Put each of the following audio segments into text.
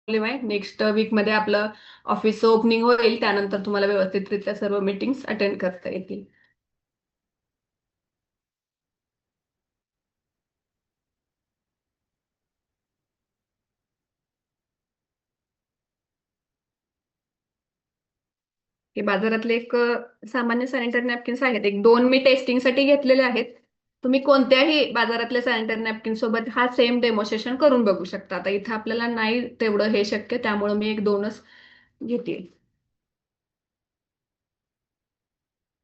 Problem आहे. Next weak मध्ये आपलं ऑफिसचं ओपनिंग होईल, त्यानंतर तुम्हाला व्यवस्थितरित्या सर्व मीटिंग्स अटेंड करता येतील. हे बाजारातले एक सामान्य सॅनिटरी नॅपकिन्स आहेत. एक दोन मी टेस्टिंगसाठी घेतलेले आहेत. तुम्ही कोणत्याही बाजारातल्या सॅनिटरी नॅपकिन सोबत हा सेम डेमोन्स्ट्रेशन करून बघू शकता. आता इथं आपल्याला नाही तेवढं हे शक्य, त्यामुळे मी एक दोनच घेते.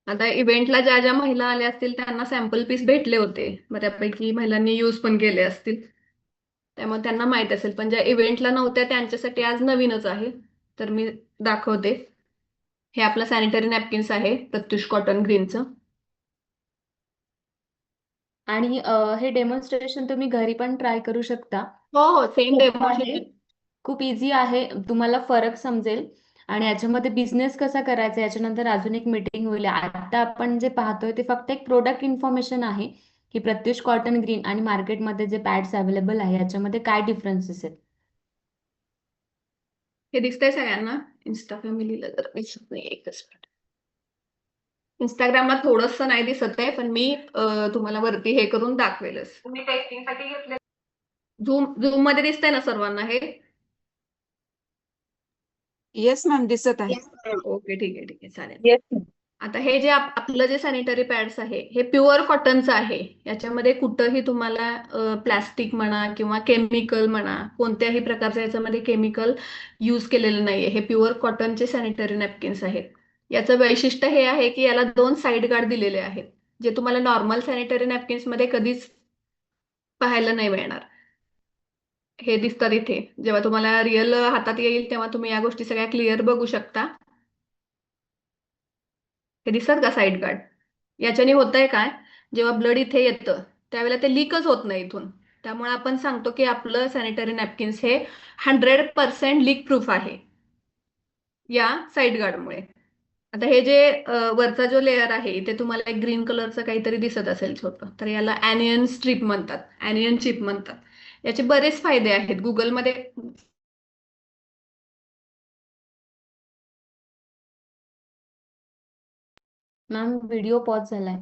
आता इव्हेंटला ज्या ज्या महिला आल्या असतील त्यांना सॅम्पल पीस भेटले होते. बऱ्यापैकी महिलांनी यूज पण केले असतील, त्यामुळे त्यांना माहित असेल. पण ज्या इव्हेंटला नव्हत्या त्यांच्यासाठी आज नवीनच आहे, तर मी दाखवते. हे आपलं सॅनिटरी नॅपकिन्स आहे प्रत्युष कॉटन ग्रीनचं. आणि हे डेमॉन्स्ट्रेशन तुम्ही घरी पण ट्राय करू शकता. हो हो, सेम सोपं आहे, डेमोन्स्ट्रेशन. खूप इझी आहे, तुम्हाला फरक समजेल. आणि याच्यामध्ये बिझनेस कसा करायचा याच्यानंतर अजून एक मीटिंग होईल. आता आपण जे पाहतोय ते फक्त एक प्रोडक्ट इन्फॉर्मेशन आहे की प्रत्युष कॉटन ग्रीन आणि मार्केटमध्ये जे पॅड्स अवेलेबल आहे याच्यामध्ये काय डिफरन्सेस आहेत. हे दिसतंय सगळ्यांना? इन्स्टा फॅमिलीला जर दिसत नाही, एकच मिनिट. इंस्टाग्रामला थोडस नाही दिसत आहे, पण मी तुम्हाला वरती हे करून दाखवेलच. तुम्ही टेस्टिंगसाठी घेतले. झूम झूम मध्ये दिसतंय ना सर्वांना हे? येस मॅम, दिसत आहे. ओके, ठीक आहे ठीक आहे, चालेल. येस. आता हे जे आपलं जे सॅनिटरी पॅड्स आहे हे प्युअर कॉटनचं आहे. याच्यामध्ये कुठंही तुम्हाला प्लॅस्टिक म्हणा किंवा केमिकल म्हणा, कोणत्याही प्रकारचं याच्यामध्ये केमिकल यूज केलेलं नाहीये. हे प्युअर कॉटनचे सॅनिटरी नॅपकिन्स आहेत. याचं वैशिष्ट्य हे आहे की याला दोन साईड गार्ड दिलेले आहेत, जे तुम्हाला नॉर्मल सॅनिटरी नॅपकिन्स मध्ये कधीच पाहायला नाही मिळणार. हे दिसतात इथे. जेव्हा तुम्हाला रिअल हातात येईल तेव्हा तुम्ही या गोष्टी सगळ्या क्लिअर बघू शकता. हे दिसतात का साईड गार्ड? याच्याने होतंय काय, जेव्हा ब्लड इथे येतं त्यावेळेला ते लीकच होत नाही इथून. त्यामुळे आपण सांगतो की आपलं सॅनिटरी नॅपकिन्स हे 100% लीक प्रूफ आहे या साईड गार्डमुळे. आता हे जे वरचा जो लेअर आहे इथे तुम्हाला एक ग्रीन कलरचं काहीतरी दिसत असेल छोटं, तर याला ॲनियन स्ट्रीप म्हणतात, ॲनियन चिप म्हणतात. याचे बरेच फायदे आहेत. गुगलमध्ये मॅम व्हिडिओ पॉज झालाय.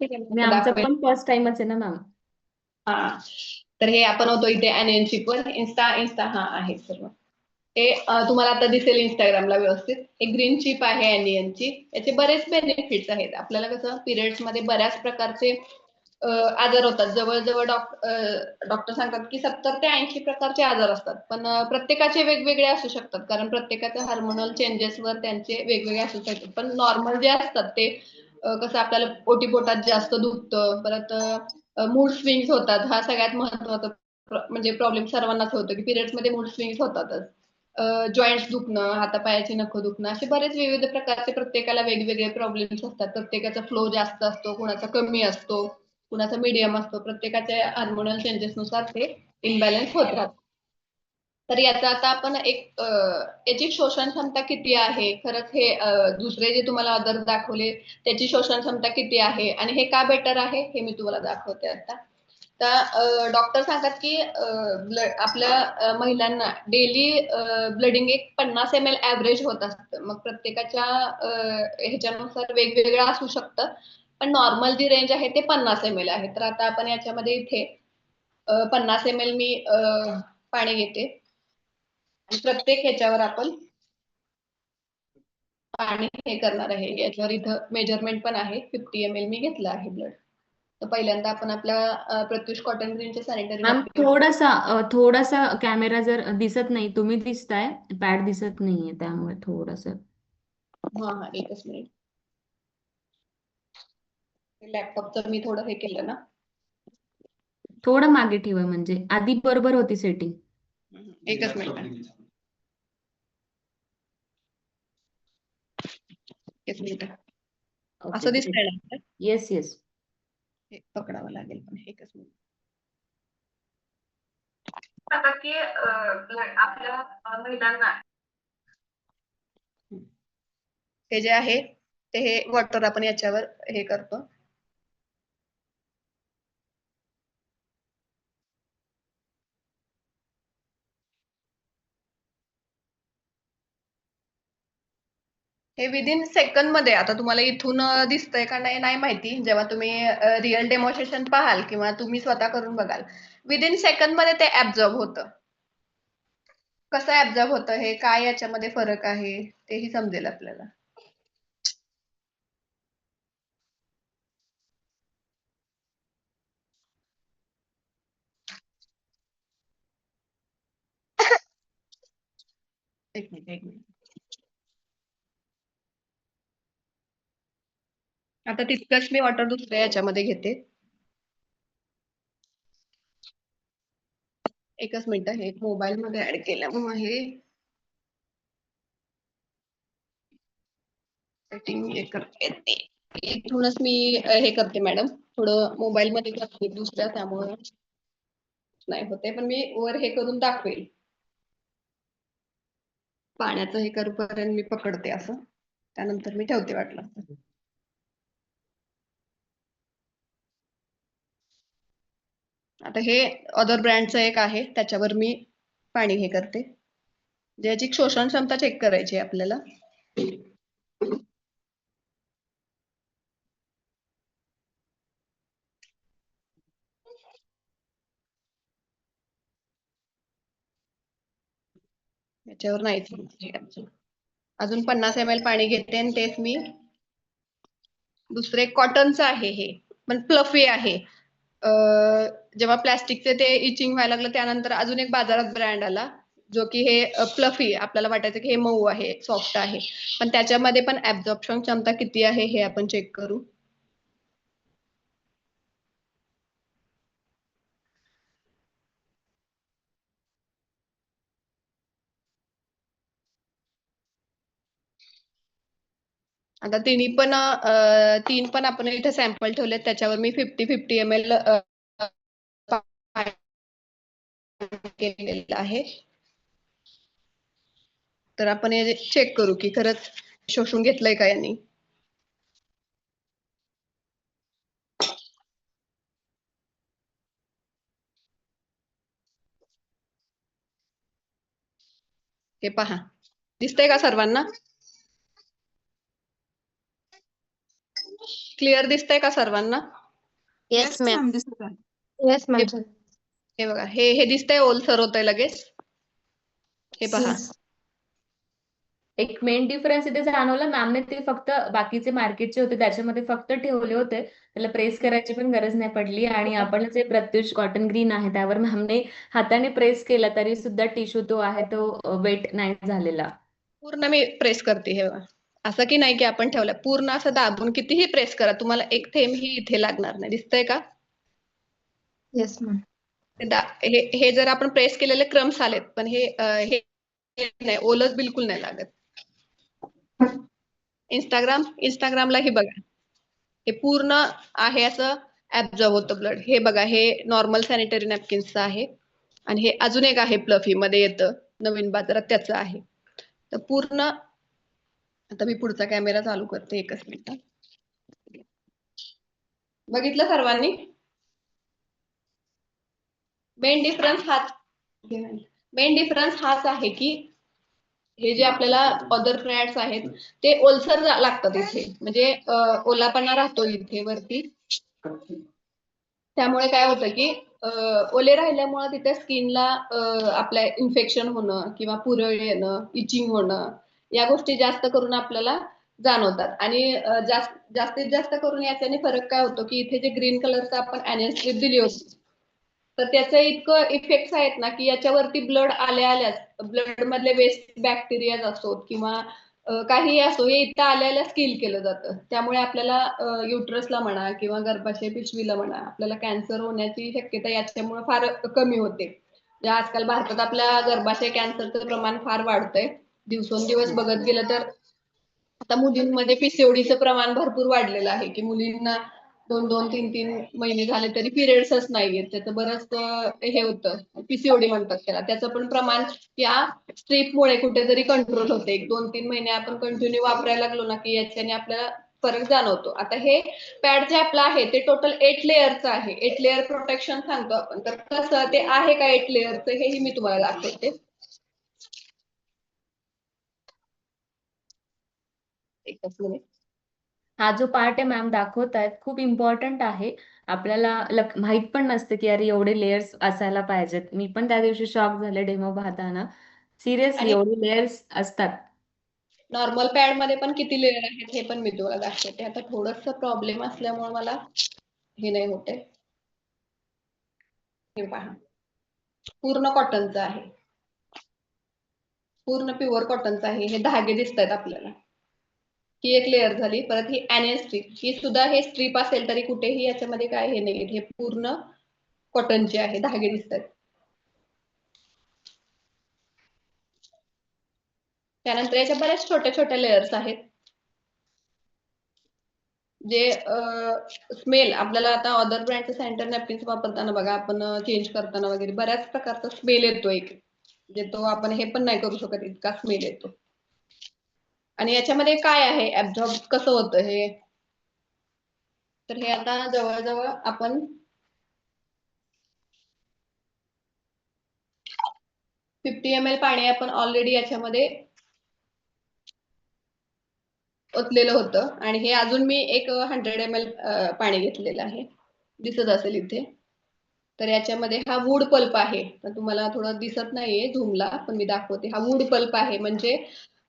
ठीक आहे, मी मी आमचा दाखवेल. पण फर्स्ट टाइमच आहे ना मॅम. हा, तर हे आपण होतो इथे ॲनियन चिपवर. इन्स्टा इन्स्टा हा आहे सर्व. हे तुम्हाला आता दिसेल इंस्टाग्रामला व्यवस्थित. एक ग्रीन चिप आहे ॲनियनची. याचे बरेच बेनिफिट्स आहेत. आपल्याला कसं पिरियड्स मध्ये बऱ्याच प्रकारचे आजार होतात. जवळजवळ डॉक्टर सांगतात की 70 ते 80 प्रकारचे आजार असतात. पण प्रत्येकाचे वेगवेगळे असू शकतात, कारण प्रत्येकाच्या हार्मोनल चेंजेसवर त्यांचे वेगवेगळे असू शकतात. पण नॉर्मल जे असतात ते कसं आपल्याला ओटीपोटात जास्त दुखतं, परत मूड स्विंग्स होतात. हा सगळ्यात महत्वाचा म्हणजे प्रॉब्लेम सर्वांनाच होतो की पिरियड्स मध्ये मूड स्विंग्स होतातच. जॉईंट्स दुखणं, हातापायाची नखं दुखणं, असे बरेच विविध प्रकारचे प्रत्येकाला वेगवेगळे प्रॉब्लेम्स असतात. प्रत्येकाचा फ्लो जास्त असतो, कुणाचा कमी असतो, कुणाचा मीडियम असतो. प्रत्येकाच्या हार्मोनल चेंजेसनुसार ते इम्बॅलन्स होत राहतात. तर याचा आता आपण एक याची शोषण क्षमता किती आहे, खरंच हे दुसरे जे तुम्हाला अदर दाखवले त्याची शोषण क्षमता किती आहे आणि हे का बेटर आहे हे मी तुम्हाला दाखवते आता. तर डॉक्टर सांगतात की आपल्या महिलांना डेली ब्लडिंग एक 50 ml ऍव्हरेज होत असतं. मग प्रत्येकाच्या ह्याच्यानुसार वेगवेगळं असू शकतं, पण नॉर्मल जी रेंज आहे ते 50 ml आहे. तर आता आपण याच्यामध्ये इथे 50 ml मी पाणी घेते आणि प्रत्येक ह्याच्यावर आपण पाणी हे करणार आहे. याच्यावर इथं मेजरमेंट पण आहे. 50 ml मी घेतलं आहे ब्लड. तर पहिल्यांदा आपण आपल्या प्रत्युष कॉटन ग्रीनचे सॅनिटरी मॅम नॅपकिन. थोडासा कॅमेरा जर दिसत नाही, तुम्ही दिसताय, पॅड दिसत नाहीये, त्यामुळे थोडस. हा हा, एकच मिनिट. लॅपटॉपचं मी थोडं हे केलं ना. थोडं मागे ठेवा, म्हणजे आधी बरोबर होती सेटिंग. एकच मिनिट. एकच मिनिट. ओके असं ग्रेट. दिसतंय ना? Yes yes. हे पकडावं लागेल, पण एकच मिनिट. सांगा की आपल्या महिलांना हे जे आहे ते हे वॉटर आपण याच्यावर हे करतो. हे विदिन सेकंद मध्ये, आता तुम्हाला इथून दिसतंय का नाही नाही माहिती, जेव्हा तुम्ही रिअल डेमॉन्स्ट्रेशन पाहाल किंवा तुम्ही स्वतः करून बघाल, विदिन सेकंद मध्ये ते ऍब्झॉर्ब होतं. कसं ऍब्झॉर्ब होतं, हे काय याच्यामध्ये फरक आहे तेही समजेल आपल्याला. एक मिनिट. आता तितकंच मी वॉटर दुसऱ्या याच्यामध्ये घेते. एकच मिनिट, हे मोबाईल मध्ये ऍड केल्यामुळे हे सेटिंग हे करते. इथूनच मी हे करते मॅडम, थोडं मोबाईल मध्ये करते दुसऱ्या, त्यामुळे नाही होते, पण मी वर हे करून दाखवेल. पाण्याचं हे करूपर्यंत मी पकडते असं, त्यानंतर मी ठेवते वाटलं. आता हे अदर ब्रँडचं एक आहे, त्याच्यावर मी पाणी हे करते, ज्याची शोषण क्षमता चेक करायची आहे आपल्याला. याच्यावर नाहीच. अजून 50 ml पाणी घेते आणि तेच मी दुसरे कॉटनचं आहे, हे पण फ्लफी आहे. जेव्हा प्लास्टिकचे ते इचिंग व्हायला लागलं, त्यानंतर अजून एक बाजारात ब्रँड आला, जो की हे फ्लफी, आपल्याला वाटायचं की हे मऊ आहे, सॉफ्ट आहे, पण त्याच्यामध्ये पण ऍब्झॉर्प्शन क्षमता किती आहे हे आपण चेक करू. आता तीन पण आपण इथे सॅम्पल ठेवले, त्याच्यावर मी 50-50 ml केलेलं आहे. तर आपण हे चेक करू की खरंच शोषून घेतलंय का यांनी. हे पहा, दिसतंय का सर्वांना? क्लिअर दिसतंय का सर्वांना? येस मॅम दिसत आहे. Yes ma'am. हे बघा, हे दिसतंय, ओलसर होतंय लगेच. हे पहा. एक मेन डिफरन्स इथे जाणवला मॅमने, ते फक्त बाकीचे मार्केटचे होते त्याच्यामध्ये फक्त ठेवले होते, त्याला प्रेस करायची पण गरज नाही पडली. आणि आपण जे प्रत्युष कॉटन ग्रीन आहे त्यावर मॅमने हाताने प्रेस केला तरी सुद्धा टिश्यू तो आहे तो वेट नाही झालेला. पूर्ण मी प्रेस करते, हे बघा. असं की नाही की आपण ठेवलं, पूर्ण असं दाबून कितीही प्रेस करा, तुम्हाला एक थेंब ही इथे लागणार नाही. दिसतंय का? Yes ma'am. हे जर आपण प्रेस केलेले क्रम्स आलेत, पण हे नाही, ओलच बिलकुल नाही लागत. इंस्टाग्रामला हे बघा, हे पूर्ण आहे असं ऍब्झॉर्ब होतं ब्लड. हे बघा, हे नॉर्मल सॅनिटरी नॅपकिन्सचं आहे, आणि हे अजून एक आहे प्लफी मध्ये येतं नवीन बाजारात, त्याचं आहे. तर पूर्ण, आता मी पुढचा कॅमेरा चालू करते, एकच मिनिट. बघितलं सर्वांनी? मेन डिफरन्स हाच आहे की हे जे आपल्याला अदर ब्रँड्स आहेत ते ओलसर लागतात इथे, म्हणजे ओलापणा राहतो इथे वरती. त्यामुळे काय होतं की ओले राहिल्यामुळे तिथे स्किनला आपल्या इन्फेक्शन होणं किंवा पुरळ येणं, इचिंग होणं, या गोष्टी जास्त करून आपल्याला जाणवतात. आणि जास्तीत जास्त करून याच्याने फरक काय होतो की इथे जे ग्रीन कलरचं आपण ऍनियन स्ट्रीप दिली होती, तर त्याचे इतकं इफेक्ट्स आहेत ना की याच्यावरती ब्लड आल्याच, ब्लड मधले वेस्ट बॅक्टेरिया असोत किंवा काही असो, हे इथं आल्याच किल केलं जातं. त्यामुळे आपल्याला युट्रसला म्हणा किंवा गर्भाशय पिशवीला म्हणा, आपल्याला कॅन्सर होण्याची शक्यता याच्यामुळे फार कमी होते. आजकाल भारतात आपल्या गर्भाशय कॅन्सरचं प्रमाण फार वाढतंय, दिवसेंदिवस बघत गेलं तर. आता मुलींमध्ये पीसीओडीचं प्रमाण भरपूर वाढलेलं आहे की मुलींना 2-2, 3-3 महिने झाले तरी पिरियड्सच नाहीयेत. त्याचं बरंच हे होतं, पीसीओडी म्हणतात त्याला. त्याचं पण प्रमाण या स्ट्रीपमुळे कुठेतरी कंट्रोल होते. 1-2-3 महिने आपण कंटिन्यू वापरायला लागलो ना की याच्याने आपल्याला फरक जाणवतो. आता हे पॅड जे आपलं आहे ते टोटल 8 लेअरचं आहे. 8 लेअर प्रोटेक्शन सांगतो आपण, तर कसं ते आहे का 8 लेअरचं हेही मी तुम्हाला दाखवते. एकच मिनिट. हा जो पार्ट आहे मॅम दाखवतायत खूप इम्पॉर्टंट आहे. आपल्याला माहित पण नसते की अरे एवढे लेयर्स असायला पाहिजेत. मी पण त्या दिवशी शॉक झाले डेमो पाहताना. सिरियसली आणि एवढे लेयर्स असतात. नॉर्मल पॅड मध्ये पण किती लेअर आहेत हे पण मी तुम्हाला दाखवते. आता थोडस प्रॉब्लेम असल्यामुळे मला हे नाही होते. हे पहा, पूर्ण कॉटनचं आहे, पूर्ण प्युअर कॉटनचं आहे. हे धागे दिसत आहेत आपल्याला. ही एक लेअर झाली. परत ही एनियन स्ट्रीप, ही सुद्धा हे स्ट्रीप असेल तरी कुठेही याच्यामध्ये काय हे नाही, हे पूर्ण कॉटनचे आहे, धागे दिसत आहेत. त्यानंतर याच्या बऱ्याच छोट्या छोट्या लेयर्स आहेत जे स्मेल आपल्याला आता अदर ब्रँडचे सॅनिटरी नॅपकिन्स वापरताना बघा, आपण चेंज करताना वगैरे बऱ्याच प्रकारचा स्मेल येतो एक, जे तो आपण हे पण नाही करू शकत इतका स्मेल येतो. आणि याच्यामध्ये काय आहे, ऍब्झॉर्ब कसं होतं हे, तर हे आता जवळजवळ आपण 50 ml पाणी आपण ऑलरेडी याच्यामध्ये ओतलेलं होतं आणि हे अजून मी एक 100 ml पाणी घेतलेलं आहे, दिसत असेल इथे. तर याच्यामध्ये हा वूड पल्प आहे, तर तुम्हाला थोडं दिसत नाहीये झूमला, पण मी दाखवते. हा वूड पल्प आहे, म्हणजे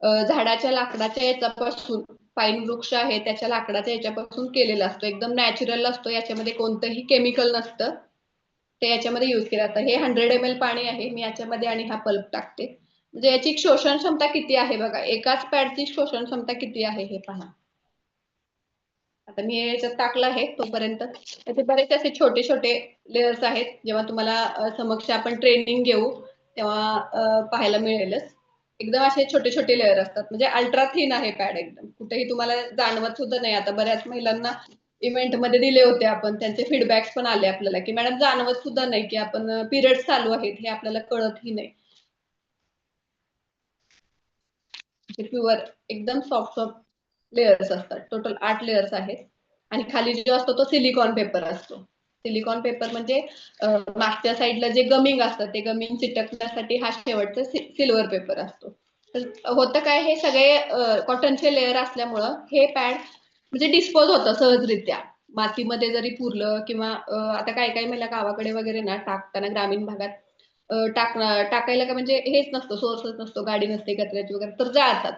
झाडाच्या लाकडाच्या याच्यापासून, पाईन वृक्ष आहे त्याच्या लाकडाच्या याच्यापासून केलेला असतो, एकदम नॅचरल असतो, याच्यामध्ये कोणतंही केमिकल नसतं, ते याच्यामध्ये युज केलं जातं. हे 100 ml पाणी आहे, मी याच्यामध्ये आणि हा पल्प टाकते. म्हणजे याची शोषण क्षमता किती आहे बघा, एकाच पॅडची शोषण क्षमता किती आहे हे पहा. आता मी याच्यात टाकलं आहे तोपर्यंत. याचे बरेच असे छोटे छोटे लेयर्स आहेत, जेव्हा तुम्हाला समक्ष आपण ट्रेनिंग घेऊ तेव्हा पाहायला मिळेलच. एकदम असे छोटे छोटे लेयर असतात, म्हणजे अल्ट्रा थिन आहे पॅड, एकदम कुठेही तुम्हाला जाणवत सुद्धा नाही. आता बऱ्याच महिलांना इव्हेंट मध्ये दिले होते आपण, त्यांचे फीडबॅक्स पण आले आपल्याला की मॅडम जाणवत सुद्धा नाही की आपण पिरियड्स चालू आहेत, हे आपल्याला कळतही नाही. प्युअर एकदम सॉफ्ट सॉफ्ट लेयर्स असतात. टोटल 8 लेयर्स आहेत. आणि खाली जो असतो तो सिलिकॉन पेपर असतो. सिलिकॉन पेपर म्हणजे मागच्या साईडला जे गमिंग असतं ते गमिंग चिटकण्यासाठी हा शेवटचा सिल्वर पेपर असतो. तर होतं काय, हे सगळे कॉटनचे लेयर असल्यामुळं हे पॅड म्हणजे डिस्पोज होतं सहजरित्या. मातीमध्ये जरी पुरलं किंवा आता काही काही महिला गावाकडे वगैरे ना टाकताना ग्रामीण भागात टाकायला का म्हणजे हेच नसतं, सोर्सच नसतो, गाडी नसते कचऱ्याची वगैरे, तर जाळतात.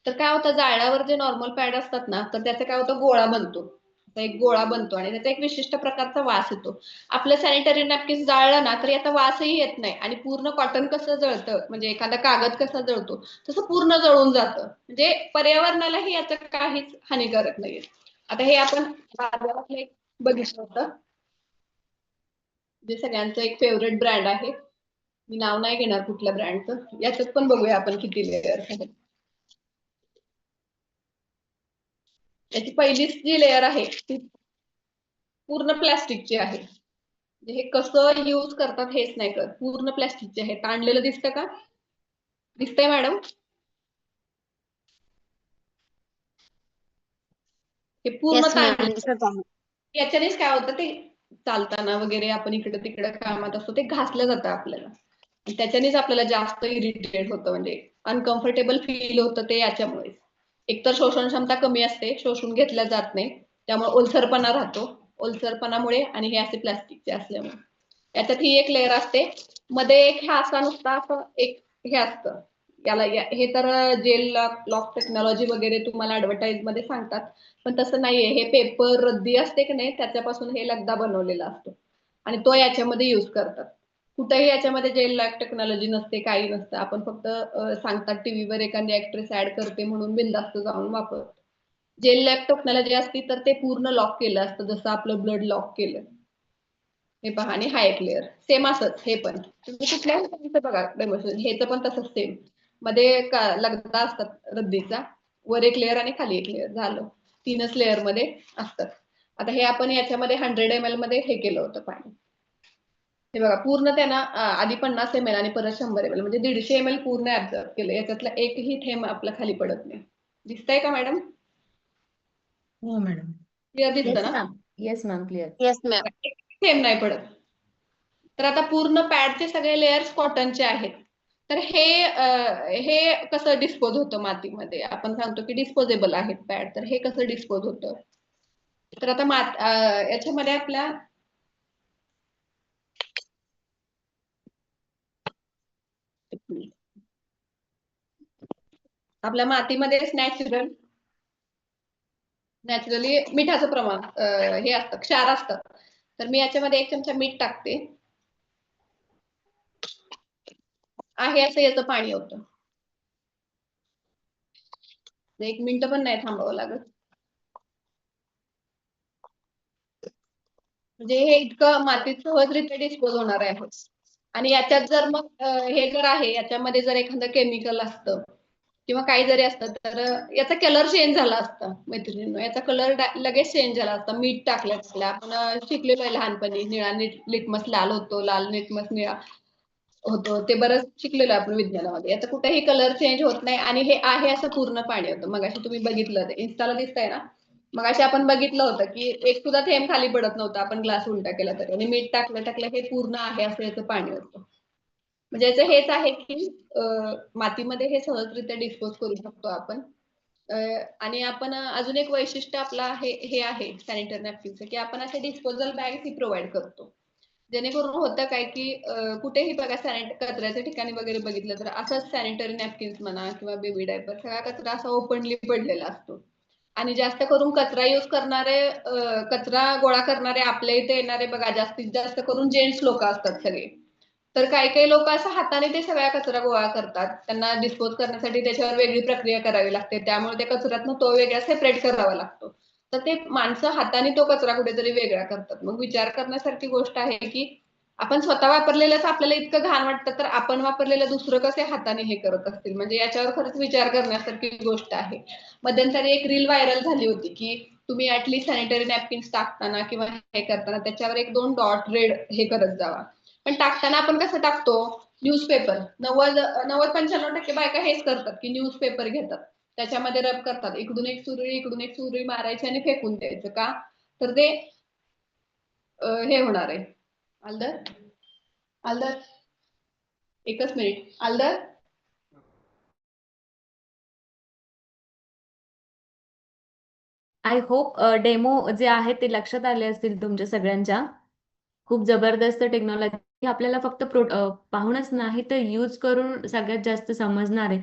तर काय होतं, जाळल्यावर जे नॉर्मल पॅड असतात ना, तर त्याचं काय होतं, गोळा बनतो, एक गोळा बनतो आणि त्याचा एक विशिष्ट प्रकारचा वास येतो. आपलं सॅनिटरी नॅपकिन जाळलं ना तर याचा वासही येत नाही, आणि पूर्ण कॉटन कसं जळतं, म्हणजे एखादा कागद कसा जळतो तसं पूर्ण जळून जातं, म्हणजे पर्यावरणालाही याचं काहीच हानिकारक नाहीये. आता हे आपण बाजारातलं एक बघितलं होतं, जे सगळ्यांचं एक फेवरेट ब्रँड आहे, मी नाव नाही घेणार कुठल्या ब्रँडचं. याच्यात पण बघूया आपण किती लेअर्स आहेत. याची पहिलीच जी लेअर आहे ती पूर्ण प्लास्टिकची आहे. हे कसं यूज करतात हेच नाही कळत, पूर्ण प्लास्टिकचे आहे. ताणलेलं दिसतं का, दिसतंय मॅडम? हे पूर्ण येस मॅम, ताणलेलं. दिसत आहे. याच्यानेच काय होतं, ते चालताना वगैरे आपण इकडे तिकडे कामात असतो ते घासलं जातं आपल्याला, त्याच्यानेच आपल्याला जास्त इरिटेट होतं, म्हणजे अनकम्फर्टेबल फील होतं ते याच्यामुळे. एकतर शोषण क्षमता कमी असते, शोषून घेतल्या जात नाही, त्यामुळे ओलसरपणा राहतो, ओलसरपणामुळे, आणि हे असे प्लास्टिकचे असल्यामुळे. याच्यात ही एक लेअर असते, मध्ये एक हे असा नुसता असं एक हे असतं, याला हे तर जेल लॉक टेक्नॉलॉजी वगैरे तुम्हाला ऍडव्हर्टाईज मध्ये सांगतात, पण तसं नाहीये. हे पेपर रद्दी असते की नाही, त्याच्यापासून हे लगदा बनवलेला असतो आणि तो याच्यामध्ये युज करतात. कुठेही याच्यामध्ये जेल लॉक टेक्नॉलॉजी नसते, काही नसतं. आपण फक्त सांगतात टीव्हीवर एखादी ऍक्ट्रेस ऍड करते म्हणून बिनधास्त जाऊन वापरतो. जेल लॉक टेक्नॉलॉजी असती तर ते पूर्ण लॉक केलं असतं, जसं आपलं ब्लड लॉक केलं. हे पहा, आणि हा एक लेअर सेम असच. हे पण तुम्ही कुठल्याही बघा डेमोन्स्ट्रेशन, हेच पण तसंच सेम, मध्ये लगदा असतात रद्दीचा, वर एक लेअर आणि खाली एक लेअर, झालं. 3च लेअर मध्ये असतात. आता हे आपण याच्यामध्ये 100 ml मध्ये हे केलं होतं पाणी. हे बघा, पूर्ण त्यांना आधी 50 ml आणि परत 100 ml, म्हणजे 150 ml पूर्ण ऍब्झॉर्ब केलं. याच्यातला एकही थेंब आपला खाली पडत नाही. दिसतंय का मॅडम? हो मॅडम. क्लिअर दिसतं येस ना? Ma'am, yes ma'am, clear. Yes ma'am. थेंब नाही पडत. तर आता पूर्ण पॅडचे सगळे लेयर्स कॉटनचे आहेत. तर हे कसं डिस्पोज होतं मातीमध्ये? आपण सांगतो की डिस्पोजेबल आहेत पॅड, तर हे कसं डिस्पोज होतं? तर आता याच्यामध्ये आपल्या आपल्या मातीमध्ये नॅचरली मिठाचं प्रमाण हे असतं, क्षार असतं. तर मी याच्यामध्ये 1 चमचा मीठ टाकते. आहे असं याचं पाणी होतं. 1 मिनिट पण नाही थांबावं लागत. म्हणजे हे इतकं मातीत सहजरित्या डिस्पोज होणार आहे. आणि याच्यात जर मग हे जर आहे, याच्यामध्ये जर एखादं केमिकल असतं किंवा काही जरी असतं, तर याचा कलर चेंज झाला असता मैत्रिणींनो. याचा कलर लगेच चेंज झाला असता मीठ टाकल्यास. आपण शिकलेलो आहे लहानपणी, निळा लिटमस लाल होतो, लाल लिटमस निळा होतो. ते बरंच शिकलेलो आहे आपण विज्ञानामध्ये. याचा कुठेही कलर चेंज होत नाही आणि हे आहे असं पूर्ण पाणी होतं. मगाशी तुम्ही बघितलं, ते इन्स्टाला दिसतंय ना, मगाशी आपण बघितलं होतं की एक सुद्धा थेंब खाली पडत नव्हता, आपण ग्लास उलटा केला तरी. आणि मीठ टाकलं हे पूर्ण आहे असं याचं पाणी होतं. म्हणजे याचं हेच आहे की मातीमध्ये हे सहजरित्या डिस्पोज करू शकतो आपण. आणि आपण अजून एक वैशिष्ट्य आपलं हे आहे सॅनिटरी नॅपकिनचं, की आपण असे डिस्पोजल बॅग्स ही प्रोव्हाइड करतो. जेणेकरून होतं काय की कुठेही बघा कचऱ्याच्या ठिकाणी वगैरे बघितलं तर असंच सॅनिटरी नॅपकिन्स म्हणा किंवा बेबी डायपर, सगळा कचरा असा ओपनली पडलेला असतो. आणि जास्त करून कचरा यूज करणारे, कचरा गोळा करणारे आपल्या इथे येणारे बघा, जास्तीत जास्त करून जेंट्स लोक असतात सगळे. तर काही काही लोक असं हाताने ते सगळा कचरा गोळा करतात. त्यांना डिस्पोज करण्यासाठी त्याच्यावर वेगळी प्रक्रिया करावी लागते. त्यामुळे त्या कचऱ्यातनं तो वेगळा सेपरेट करावा लागतो. तर ते माणसं हाताने तो कचरा कुठेतरी वेगळा करतात. मग विचार करण्यासारखी गोष्ट आहे की आपण स्वतः वापरलेलंच आपल्याला इतकं घाण वाटतं, तर आपण वापरलेलं दुसरं कसे हाताने हे करत असतील? म्हणजे याच्यावर खरंच विचार करण्यासारखी गोष्ट आहे. मध्यंतरी एक रील व्हायरल झाली होती की तुम्ही ऍटलीस्ट सॅनिटरी नॅपकिन्स टाकताना किंवा हे करताना त्याच्यावर 1-2 डॉट रेड हे करत जावा. पण टाकताना आपण कसं टाकतो? न्यूजपेपर. 90-95% बायका हेच करतात की न्यूजपेपर घेतात. त्याच्यामध्ये रब करतात. इकडून एक सुरी मारायची आणि फेकून द्यायचं. का? तर ते हे होणार आहे. आल्दर? आल्दर? एकच मिनिट. आल्दर? आय होप डेमो जे आहे ते लक्षात आले असतील तुमच्या सगळ्यांच्या. खूप जबरदस्त टेक्नॉलॉजी आपल्याला फक्त पाहूनच नाही तर यूज करून सगळ्यात जास्त समजणार आहे.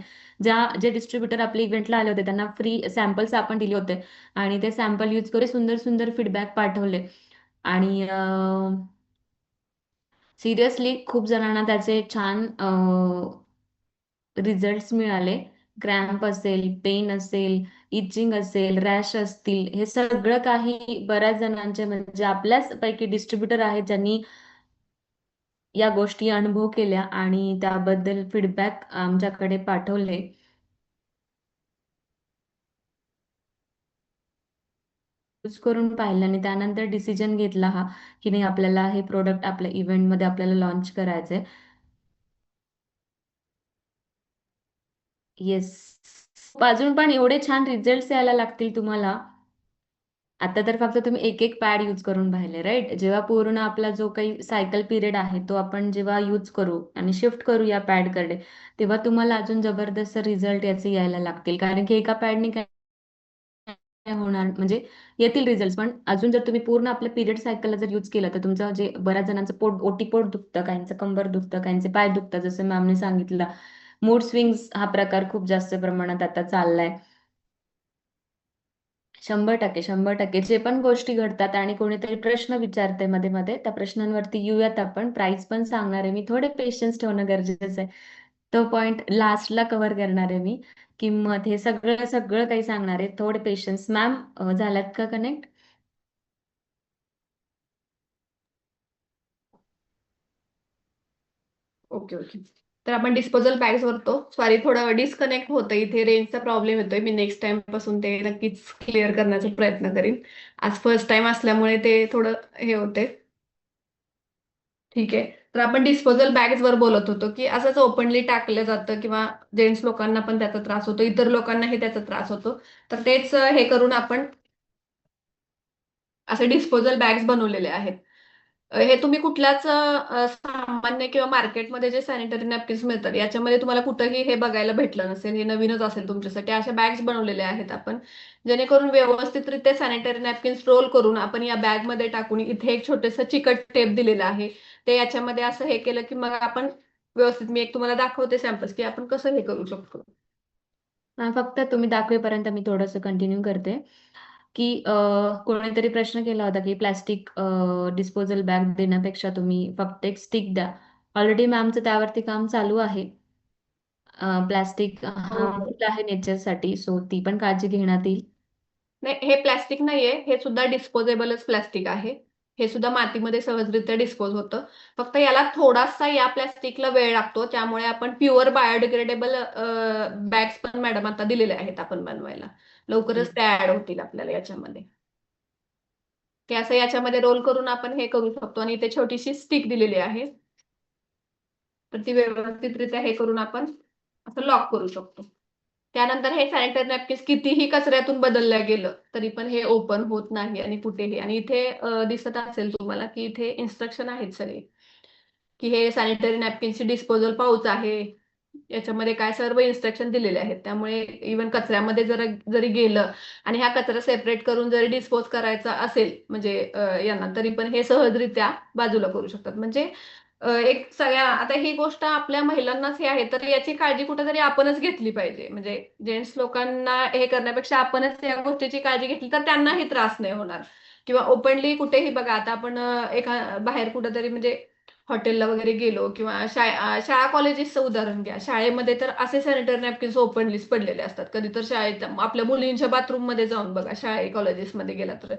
जे डिस्ट्रीब्युटर आपल्या इव्हेंटला आले होते त्यांना फ्री सॅम्पल्स आपण दिले होते आणि ते सॅम्पल यूज करून सुंदर सुंदर फीडबॅक पाठवले. आणि सिरियसली खूप जणांना त्याचे छान रिझल्ट्स मिळाले. क्रॅम्प असेल, पेन असेल, इचिंग असेल, रॅश असतील, हे सगळं काही बऱ्याच जणांचे म्हणजे आपल्याच पैकी डिस्ट्रीब्युटर आहेत ज्यांनी या गोष्टी अनुभव केल्या आणि त्याबद्दल फीडबॅक आमच्याकडे पाठवले. यूज करून पाहिलं आणि त्यानंतर डिसिजन घेतला हा की नाही आपल्याला हे प्रोडक्ट आपल्या इव्हेंटमध्ये आपल्याला लॉन्च करायचंय. येस. अजून पण एवढे छान रिझल्ट्स यायला लागतील तुम्हाला. आता तर फक्त तुम्ही एक एक पॅड यूज करून पाहिले, राईट? जेव्हा पूर्ण आपला जो काही सायकल पिरियड आहे तो आपण जेव्हा यूज करू आणि शिफ्ट करू या पॅडकडे, तेव्हा तुम्हाला अजून जबरदस्त रिझल्ट याचे यायला लागतील. कारण की एका पॅडने काय काय होणार म्हणजे येतील रिझल्ट, पण अजून जर तुम्ही पूर्ण आपल्या पिरियड सायकलला जर यूज केलं तर तुमचं जे बऱ्याच जणांचं ओटीपोट दुखतं, काहींचं कंबर दुखतं, काहींचे पाय दुखतं, जसं मॅमने सांगितलं. मूड स्विंग्स हा प्रकार खूप जास्त प्रमाणात आता चाललाय. 100% 100% जे पण गोष्टी घडतात आणि कोणीतरी प्रश्न विचारते मध्ये मध्ये, त्या प्रश्नांवरती येऊयात आपण. प्राइस पण सांगणार आहे मी. थोडे पेशन्स ठेवणं गरजेचं आहे. तो पॉइंट लास्टला कव्हर करणार आहे मी. किंमत हे सगळं सगळं काही सांगणार आहे. थोडे पेशन्स. मॅम झाल्यात का कनेक्ट? Okay, okay. तर आपण डिस्पोजल बॅग्स वरतो. सॉरी, थोडं डिस्कनेक्ट होतं. इथे रेंजचा प्रॉब्लेम येतोय. मी नेक्स्ट टाइम पासून ते नक्कीच क्लिअर करण्याचा प्रयत्न करीन. आज फर्स्ट टाइम असल्यामुळे ते थोडं हे होते. ठीक आहे. तर आपण डिस्पोजल बॅग्स वर बोलत होतो, की असंच ओपनली टाकलं जातं किंवा जेंट्स लोकांना पण त्याचा त्रास होतो, इतर लोकांनाही त्याचा त्रास होतो. तर तेच हे करून आपण असे डिस्पोजल बॅग्स बनवलेले आहेत. हे तुम्ही कुठल्याच सामान्य किंवा मार्केटमध्ये जे सॅनिटरी नॅपकिन्स मिळतात याच्यामध्ये तुम्हाला कुठंही हे बघायला भेटलं नसेल. हे नवीनच असेल तुमच्यासाठी. अशा बॅग्स बनवलेल्या आहेत आपण, जेणेकरून व्यवस्थितरित्या सॅनिटरी नॅपकिन्स रोल करून आपण या बॅग मध्ये टाकून, इथे एक छोटंसं चिकट टेप दिलेलं आहे, ते याच्यामध्ये असं हे केलं की मग आपण व्यवस्थित, मी एक तुम्हाला दाखवते सॅम्पल्स की आपण कसं हे करू शकतो. फक्त तुम्ही दाखवेपर्यंत मी थोडंसं कंटिन्यू करते की कोणीतरी प्रश्न केला होता की प्लॅस्टिक डिस्पोजल बॅग देण्यापेक्षा तुम्ही फक्त एक स्टिक द्या. ऑलरेडी मॅमचं त्यावरती काम चालू आहे. प्लॅस्टिक हार्मफुल आहे नेचरसाठी, सो ती पण काळजी घेण्यात येईल. नाही, हे प्लॅस्टिक नाहीये, हे सुद्धा डिस्पोजेबलच प्लॅस्टिक आहे. हे सुद्धा मातीमध्ये सहजरित्या डिस्पोज होतं. फक्त याला थोडासा या प्लॅस्टिकला वेळ लागतो, त्यामुळे आपण प्युअर बायोडिग्रेडेबल बॅग्स पण मॅडम आता दिलेले आहेत आपण बनवायला. लवकरच त्या ऍड होतील आपल्याला याच्यामध्ये. ते असं याच्यामध्ये रोल करून आपण हे करू शकतो आणि इथे छोटीशी स्टिक दिलेली आहे, तर ती व्यवस्थितरित्या हे करून आपण असं लॉक करू शकतो. त्यानंतर हे सॅनिटरी नॅपकिन्स कितीही कचऱ्यातून बदललं गेलं तरी पण हे ओपन होत नाही आणि कुठेही. आणि इथे दिसत असेल तुम्हाला की इथे इन्स्ट्रक्शन आहेत सगळे, की हे सॅनिटरी नॅपकिन्सची डिस्पोजल पाऊच आहे, याच्यामध्ये काय सर्व इन्स्ट्रक्शन दिलेले आहेत. त्यामुळे इव्हन कचऱ्यामध्ये जरी गेलं आणि हा कचरा सेपरेट करून जरी डिस्पोज करायचा असेल म्हणजे यांना, तरी पण हे सहजरित्या बाजूला करू शकतात. म्हणजे एक सगळ्या, आता ही गोष्ट आपल्या महिलांनाच हे आहे, तर याची काळजी कुठेतरी आपणच घेतली पाहिजे. म्हणजे जेंट्स लोकांना हे करण्यापेक्षा आपणच या गोष्टीची काळजी घेतली तर त्यांनाही त्रास नाही होणार. किंवा ओपनली कुठेही बघा, आता आपण बाहेर कुठेतरी म्हणजे हॉटेलला वगैरे गेलो किंवा शाळा कॉलेजेसचं उदाहरण घ्या. शाळेमध्ये तर असे सॅनिटरी नॅपकिन्स ओपनलीच पडलेले असतात. कधी तर शाळेत आपल्या मुलींच्या बाथरूम मध्ये जाऊन बघा, शाळे कॉलेजेसमध्ये गेला तर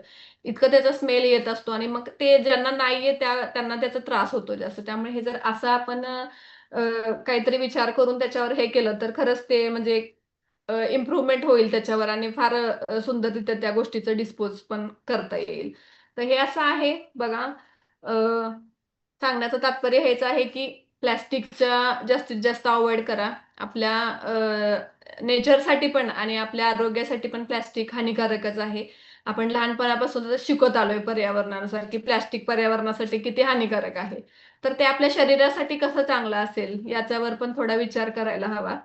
इतकं त्याचा स्मेल येत असतो आणि मग ते ज्यांना नाहीये त्यांना त्याचा त्रास होतो जास्त. त्यामुळे हे जर असं आपण काहीतरी विचार करून त्याच्यावर हे केलं तर खरंच ते म्हणजे इम्प्रुव्हमेंट होईल त्याच्यावर आणि फार सुंदररित्या त्या गोष्टीचं डिस्पोज पण करता येईल. तर हे असं आहे बघा. सांगण्याचं तात्पर्य हेच आहे की प्लॅस्टिकच्या जास्तीत जास्त अवॉइड करा. आपल्या नेचरसाठी पण आणि आपल्या आरोग्यासाठी पण प्लॅस्टिक हानिकारकच आहे. आपण लहानपणापासून शिकत आलोय पर्यावरणानुसार की प्लॅस्टिक पर्यावरणासाठी किती हानिकारक आहे. तर ते आपल्या शरीरासाठी कसं चांगलं असेल याच्यावर पण थोडा विचार करायला हवा.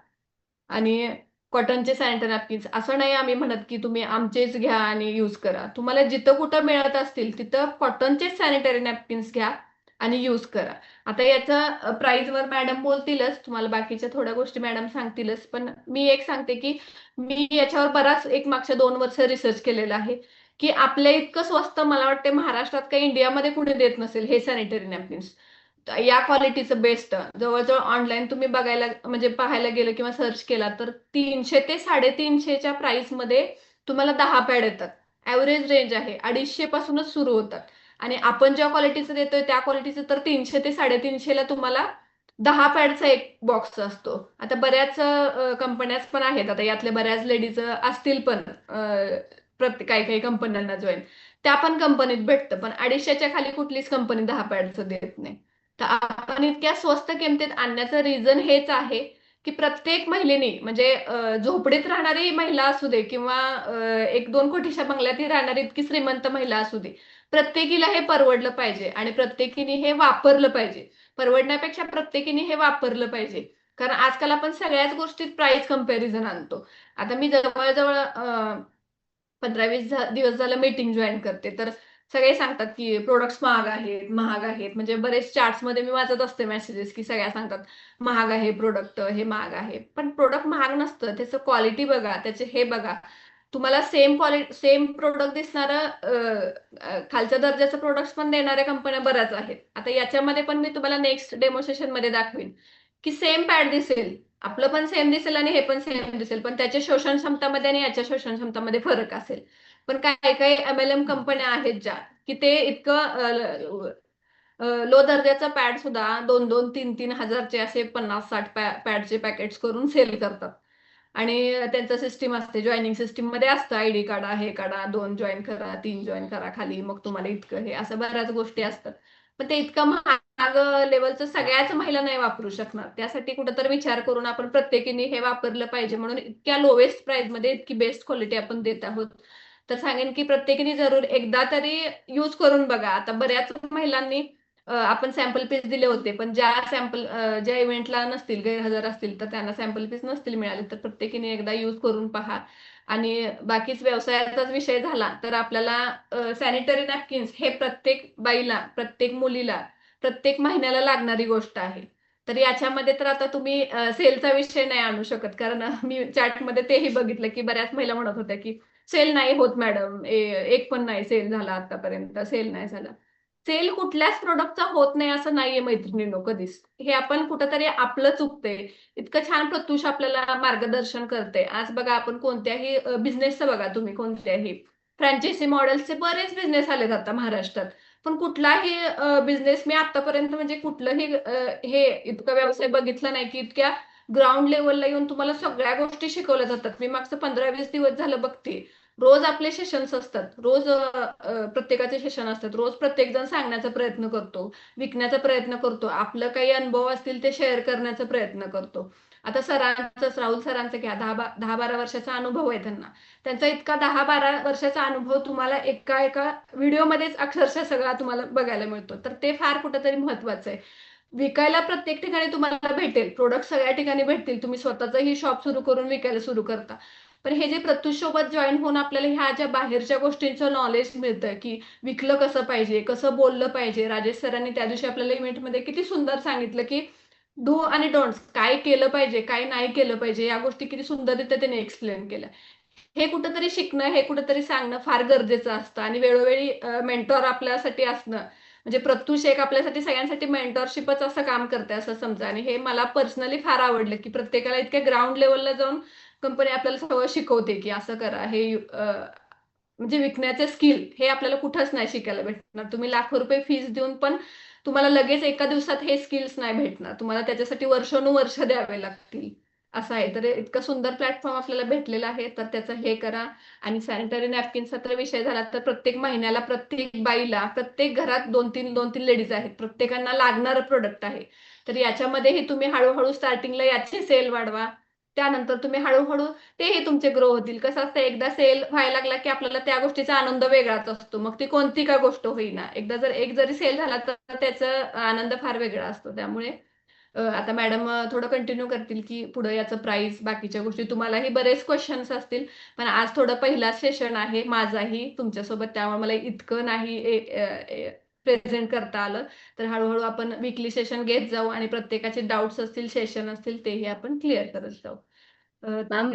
आणि कॉटनचे सॅनिटरी नॅपकिन्स असं नाही आम्ही म्हणत की तुम्ही आमचेच घ्या आणि यूज करा. तुम्हाला जिथं कुठं मिळत असतील तिथं कॉटनचेच सॅनिटरी नॅपकिन्स घ्या आणि यूज करा. आता याचा प्राइसवर मॅडम बोलतीलच, तुम्हाला बाकीच्या थोड्या गोष्टी मॅडम सांगतीलच, पण मी एक सांगते की मी याच्यावर बराच एक मागच्या 2 वर्ष रिसर्च केलेला आहे की आपल्या इतकं स्वस्त मला वाटते महाराष्ट्रात काही इंडियामध्ये कुणी देत नसेल हे सॅनिटरी नॅपकिन्स. या क्वालिटीचं बेस्ट जवळजवळ ऑनलाईन तुम्ही बघायला म्हणजे पाहायला गेलं किंवा सर्च केला तर 300 ते 350च्या प्राइस मध्ये तुम्हाला 10 पॅड येतात. ऍव्हरेज रेंज आहे 250 पासूनच सुरू होतात. आणि आपण ज्या क्वालिटीचं देतोय त्या क्वालिटीचं तर 300 ते 350 ला तुम्हाला 10 पॅडचा एक बॉक्स असतो. आता बऱ्याच कंपन्याच पण आहेत, आता यातल्या बऱ्याच लेडीज असतील पण काही काही कंपन्यांना जॉईन, त्या पण कंपनीत भेटतं. पण 250च्या खाली कुठलीच कंपनी 10 पॅडचं देत नाही. तर आपण इतक्या स्वस्त किमतीत आणण्याचं रिझन हेच आहे की प्रत्येक महिलेने म्हणजे झोपडीत राहणारी महिला असू दे किंवा 1-2 कोटीच्या बंगल्यात राहणारी इतकी श्रीमंत महिला असू दे, प्रत्येकीला हे परवडलं पाहिजे आणि प्रत्येकीने हे वापरलं पाहिजे. परवडण्यापेक्षा प्रत्येकीने हे वापरलं पाहिजे. कारण आजकाल आपण सगळ्याच गोष्टीत प्राइस कंपॅरिझन आणतो. आता मी जवळजवळ 15-20 दिवस झालं मीटिंग जॉईन करते, तर सगळे सांगतात की प्रोडक्ट्स महाग आहेत, महाग आहेत. म्हणजे बरेच चार्ट्स मध्ये मी वाचत असते मेसेजेस की सगळ्या सांगतात महाग आहे प्रोडक्ट, हे महाग आहे. पण प्रोडक्ट महाग नसतं, त्याचं क्वालिटी बघा, त्याचे हे बघा. तुम्हाला सेम प्रोडक्ट दिसणार खालच्या दर्जाचं प्रोडक्ट्स पण देणाऱ्या कंपन्या बऱ्याच आहेत. आता याच्यामध्ये पण मी तुम्हाला नेक्स्ट डेमोन्स्ट्रेशन मध्ये दाखवेन की सेम पॅड दिसेल, आपलं पण सेम दिसेल आणि हे पण सेम दिसेल, पण त्याच्या शोषण क्षमतामध्ये आणि याच्या शोषण क्षमतामध्ये फरक असेल. पण काही काही MLM कंपन्या आहेत ज्या की ते इतकं लो दर्जाचा पॅड सुद्धा 2-2, 3-3 हजारचे असे 50-60 पॅडचे पॅकेट्स करून सेल करतात. आणि त्यांचं सिस्टीम असते, जॉईनिंग सिस्टीम मध्ये असतं, आयडी काढा, हे काढा, 2 जॉईन करा, 3 जॉईन करा खाली, मग तुम्हाला इतकं हे, असं बऱ्याच गोष्टी असतात. पण ते इतकं महाग लेवलचं सगळ्याच महिला नाही वापरू शकणार. त्यासाठी कुठेतरी विचार करून आपण प्रत्येकीने हे वापरलं पाहिजे. म्हणून इतक्या लोवेस्ट प्राइस मध्ये इतकी बेस्ट क्वालिटी आपण देत आहोत. तर सांगेन की प्रत्येकीने जरूर एकदा तरी यूज करून बघा. आता बऱ्याच महिलांनी आपण सॅम्पल पीस दिले होते, पण ज्या इव्हेंटला नसतील, गैरहजर असतील, तर त्यांना सॅम्पल पीस नसतील मिळाले, तर प्रत्येकीने एकदा यूज करून पहा. आणि बाकीच व्यवसायाचाच विषय झाला तर आपल्याला सॅनिटरी नॅपकिन्स हे प्रत्येक बाईला, प्रत्येक मुलीला, प्रत्येक महिन्याला लागणारी गोष्ट आहे. तर याच्यामध्ये तर आता तुम्ही सेलचा विषय नाही आणू शकत, कारण मी चॅटमध्ये तेही बघितलं की बऱ्याच महिला म्हणत होत्या की सेल नाही होत मॅडम, एक पण नाही सेल झाला आतापर्यंत, सेल नाही झाला. सेल कुठल्याच प्रोडक्टचा होत नाही असं नाहीये मैत्रिणींनो कधीच. हे आपण कुठंतरी आपलं चुकतंय. इतकं छान प्रत्युष आपल्याला मार्गदर्शन करते. आज बघा आपण कोणत्याही बिझनेसचं बघा तुम्ही, कोणत्याही फ्रँचायझी मॉडेल्सचे बरेच बिझनेस आलेत आता महाराष्ट्रात. पण कुठलाही बिझनेस मी आतापर्यंत म्हणजे कुठलंही हे इतका व्यवसाय बघितला नाही की इतक्या ग्राउंड लेवलला येऊन तुम्हाला सगळ्या गोष्टी शिकवल्या जातात. मी मागचं 15-20 दिवस झालं बघते. रोज आपले सेशन्स असतात. रोज प्रत्येकाचे सेशन असतात. रोज प्रत्येक जण सांगण्याचा प्रयत्न करतो, विकण्याचा प्रयत्न करतो. आपलं काही अनुभव असतील ते शेअर करण्याचा प्रयत्न करतो. आता राहुल सरांचं घ्या, 10-12 वर्षाचा अनुभव आहे त्यांना. त्यांचा इतका 10-12 वर्षाचा अनुभव तुम्हाला एका व्हिडिओमध्येच अक्षरशः सगळा तुम्हाला बघायला मिळतो. तर ते फार कुठेतरी महत्वाचं आहे. विकायला प्रत्येक ठिकाणी तुम्हाला भेटेल, प्रोडक्ट सगळ्या ठिकाणी भेटतील. तुम्ही स्वतःचंही शॉप सुरू करून विकायला सुरू करता. पण हे जे प्रत्युष सोबत जॉईन होऊन आपल्याला ह्या ज्या बाहेरच्या गोष्टींचं नॉलेज मिळतं की विकलं कसं पाहिजे, कसं बोललं पाहिजे. राजेश सरांनी त्या दिवशी आपल्याला इव्हेंटमध्ये किती सुंदर सांगितलं की डू आणि डोंट्स, काय केलं पाहिजे, काय नाही केलं पाहिजे, या गोष्टी किती सुंदररित्या त्याने एक्सप्लेन केल्या. हे कुठेतरी शिकणं, हे कुठेतरी सांगणं फार गरजेचं असतं. आणि वेळोवेळी मेंटॉर आपल्यासाठी असणं, म्हणजे प्रत्युष एक आपल्यासाठी सगळ्यांसाठी मेंटॉरशिपच असं काम करते असं समजा. आणि हे मला पर्सनली फार आवडलं की प्रत्येकाला इतक्या ग्राउंड लेवलला जाऊन कंपनी आपल्याला सगळं शिकवते की असं करा. हे म्हणजे विकण्याचे स्किल हे आपल्याला कुठंच नाही शिकायला भेटणार. तुम्ही लाखो रुपये फीस देऊन पण तुम्हाला लगेच एका दिवसात हे स्किल्स नाही भेटणार. तुम्हाला त्याच्यासाठी वर्षानुवर्ष द्यावे लागतील, असं आहे. तर इतका सुंदर प्लॅटफॉर्म आपल्याला भेटलेला आहे, तर त्याचं हे करा. आणि सॅनिटरी नॅपकिनचा तर विषय झाला तर प्रत्येक महिन्याला, प्रत्येक बाईला, प्रत्येक घरात 2-3 लेडीज आहेत, प्रत्येकांना लागणारं प्रोडक्ट आहे. तर याच्यामध्येही तुम्ही हळूहळू स्टार्टिंगला याचे सेल वाढवा. त्यानंतर तुम्ही हळूहळू तेही तुमचे ग्रो होतील. कसं असतं, एकदा सेल व्हायला लागला की आपल्याला त्या गोष्टीचा आनंद वेगळाच असतो. मग ती कोणती का गोष्ट होईना, एकदा जरी सेल झाला तर त्याचा आनंद फार वेगळा असतो. त्यामुळे आता मॅडम थोडं कंटिन्यू करतील की पुढे याचं प्राइस, बाकीच्या गोष्टी. तुम्हालाही बरेच क्वेश्चन्स असतील, पण आज थोडं पहिला सेशन आहे माझाही तुमच्यासोबत, त्यामुळे मला इतकं नाही प्रेझेंट करता आलं. तर हळूहळू आपण वीकली सेशन घेत जाऊ आणि प्रत्येकाचे डाऊट्स असतील, सेशन असतील, तेही आपण क्लिअर करत जाऊ. मॅम